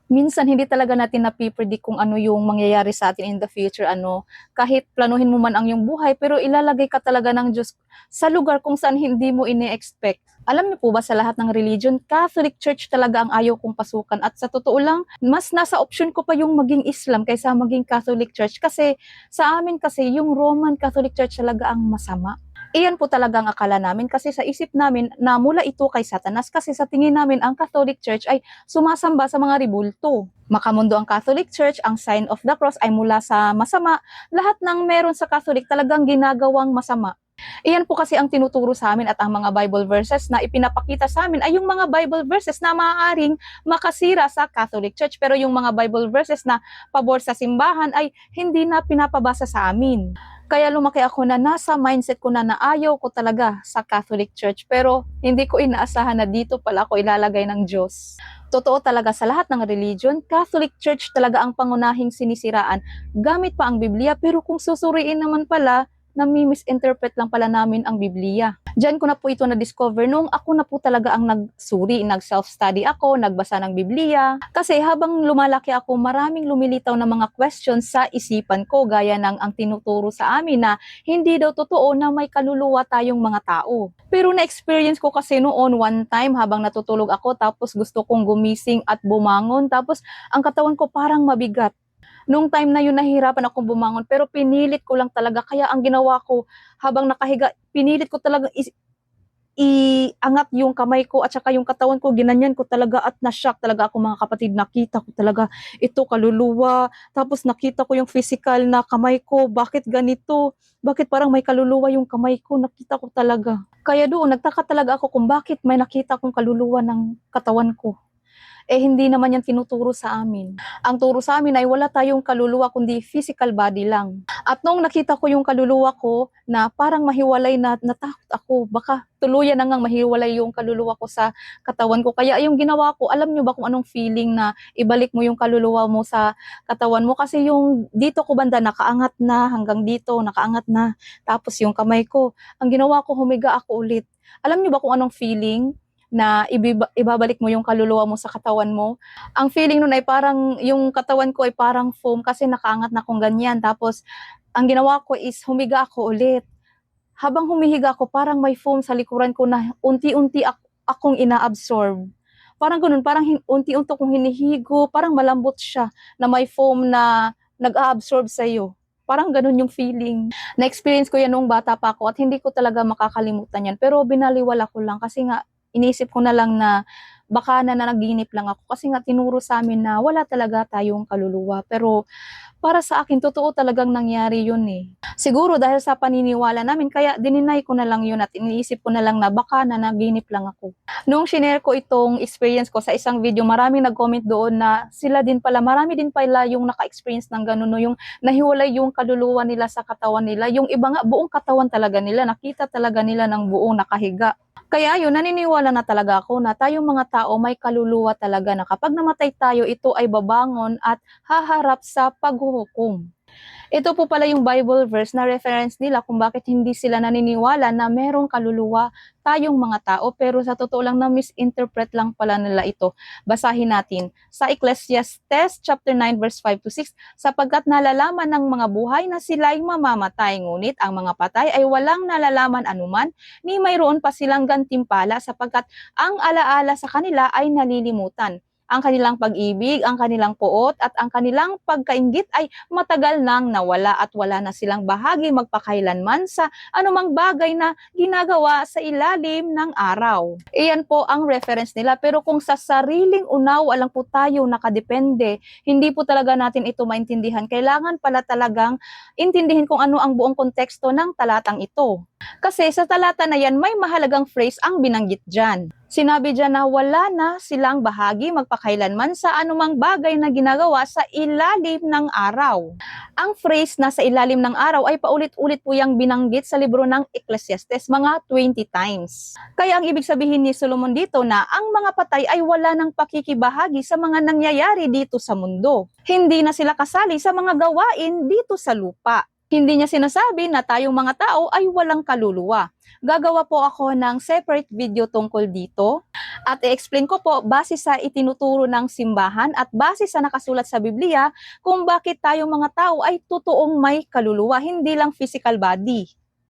Minsan hindi talaga natin napi-predict kung ano yung mangyayari sa atin in the future, kahit planuhin mo man ang iyong buhay, pero ilalagay ka talaga ng Diyos sa lugar kung saan hindi mo ini-expect. Alam niyo po ba sa lahat ng religion, Catholic Church talaga ang ayaw kong pasukan at sa totoo lang, mas nasa option ko pa yung maging Islam kaysa maging Catholic Church kasi sa amin kasi yung Roman Catholic Church talaga ang masama. Iyan po talaga ang akala namin kasi sa isip namin na mula ito kay Satanas kasi sa tingin namin ang Catholic Church ay sumasamba sa mga ribulto. Makamundo ang Catholic Church, ang sign of the cross ay mula sa masama. Lahat ng meron sa Catholic talagang ginagawang masama. Iyan po kasi ang tinuturo sa amin at ang mga Bible verses na ipinapakita sa amin ay yung mga Bible verses na maaaring makasira sa Catholic Church. Pero yung mga Bible verses na pabor sa simbahan ay hindi na pinapabasa sa amin. Kaya lumaki ako na nasa mindset ko na ayaw ko talaga sa Catholic Church. Pero hindi ko inaasahan na dito pala ako ilalagay ng Diyos. Totoo talaga sa lahat ng religion, Catholic Church talaga ang pangunahing sinisiraan gamit pa ang Biblia. Pero kung susuriin naman pala, nami-misinterpret lang pala namin ang Biblia. Diyan ko na po ito na-discover nung ako na po talaga ang nagsuri, nag-self-study ako, nagbasa ng Biblia. Kasi habang lumalaki ako, maraming lumilitaw na mga questions sa isipan ko, gaya ng ang tinuturo sa amin na hindi daw totoo na may kaluluwa tayong mga tao. Pero na-experience ko kasi noon one time habang natutulog ako, tapos gusto kong gumising at bumangon, tapos ang katawan ko parang mabigat. Nung time na yun nahihirapan akong bumangon pero pinilit ko lang talaga kaya ang ginawa ko habang nakahiga, pinilit ko talaga iangat yung kamay ko at saka yung katawan ko, ginanyan ko talaga at na-shock talaga ako mga kapatid. Nakita ko talaga ito kaluluwa, tapos nakita ko yung physical na kamay ko, bakit ganito? Bakit parang may kaluluwa yung kamay ko? Nakita ko talaga. Kaya doon, nagtaka talaga ako kung bakit may nakita kong kaluluwa ng katawan ko. Hindi naman yan tinuturo sa amin. Ang turo sa amin ay wala tayong kaluluwa kundi physical body lang. At nung nakita ko yung kaluluwa ko na parang mahiwalay na natakot ako, baka tuluyan na ngang mahiwalay yung kaluluwa ko sa katawan ko. Kaya yung ginawa ko, alam nyo ba kung anong feeling na ibalik mo yung kaluluwa mo sa katawan mo? Kasi yung dito ko banda nakaangat na, hanggang dito nakaangat na. Tapos yung kamay ko, ang ginawa ko, humiga ako ulit. Alam nyo ba kung anong feeling? Na ibabalik mo yung kaluluwa mo sa katawan mo. Ang feeling nun ay parang, yung katawan ko ay parang foam kasi nakaangat na kung ganyan. Tapos, ang ginawa ko is humiga ako ulit. Habang humihiga ako, parang may foam sa likuran ko na unti-unti akong ina-absorb. Parang ganun, parang unti-unti kong hinihigo, parang malambot siya na may foam na nag-a-absorb sa'yo. Parang ganun yung feeling. Na-experience ko yan nung bata pa ako at hindi ko talaga makakalimutan yan. Pero binaliwala ko lang kasi nga inisip ko na lang na baka nananaginip lang ako kasi nga tinuro sa amin na wala talaga tayong kaluluwa. Pero para sa akin, totoo talagang nangyari yun eh. Siguro dahil sa paniniwala namin, kaya dininay ko na lang yun at iniisip ko na lang na baka nanaginip lang ako. Nung shinare ko itong experience ko sa isang video, maraming nag-comment doon na sila din pala, marami din pala yung naka-experience ng ganun, no? Yung nahiwalay yung kaluluwa nila sa katawan nila. Yung iba nga, buong katawan talaga nila, nakita talaga nila ng buong nakahiga. Kaya yun, naniniwala na talaga ako na tayong mga tao may kaluluwa talaga na kapag namatay tayo, ito ay babangon at haharap sa paghuhukom. Ito po pala yung Bible verse na reference nila kung bakit hindi sila naniniwala na merong kaluluwa tayong mga tao, pero sa totoo lang na misinterpret lang pala nila ito. Basahin natin sa Ecclesiastes chapter 9 verse 5 to 6, sapagkat nalalaman ng mga buhay na sila'y mamamatay, ngunit ang mga patay ay walang nalalaman anuman, ni mayroon pa silang gantimpala sapagkat ang alaala sa kanila ay nalilimutan. Ang kanilang pag-ibig, ang kanilang puot, at ang kanilang pagkainggit ay matagal nang nawala at wala na silang bahagi magpakailanman sa anumang bagay na ginagawa sa ilalim ng araw. Iyan po ang reference nila. Pero kung sa sariling unawa lang po tayo nakadepende, hindi po talaga natin ito maintindihan. Kailangan pala talagang intindihin kung ano ang buong konteksto ng talatang ito. Kasi sa talata na yan, may mahalagang phrase ang binanggit dyan. Sinabi dyan na wala na silang bahagi magpakailanman sa anumang bagay na ginagawa sa ilalim ng araw. Ang phrase na sa ilalim ng araw ay paulit-ulit po yung binanggit sa libro ng Ecclesiastes, mga 20 times. Kaya ang ibig sabihin ni Solomon dito na ang mga patay ay wala ng pakikibahagi sa mga nangyayari dito sa mundo. Hindi na sila kasali sa mga gawain dito sa lupa. Hindi niya sinasabi na tayong mga tao ay walang kaluluwa. Gagawa po ako ng separate video tungkol dito at i-explain ko po base sa itinuturo ng simbahan at base sa nakasulat sa Biblia kung bakit tayong mga tao ay totoong may kaluluwa, hindi lang physical body.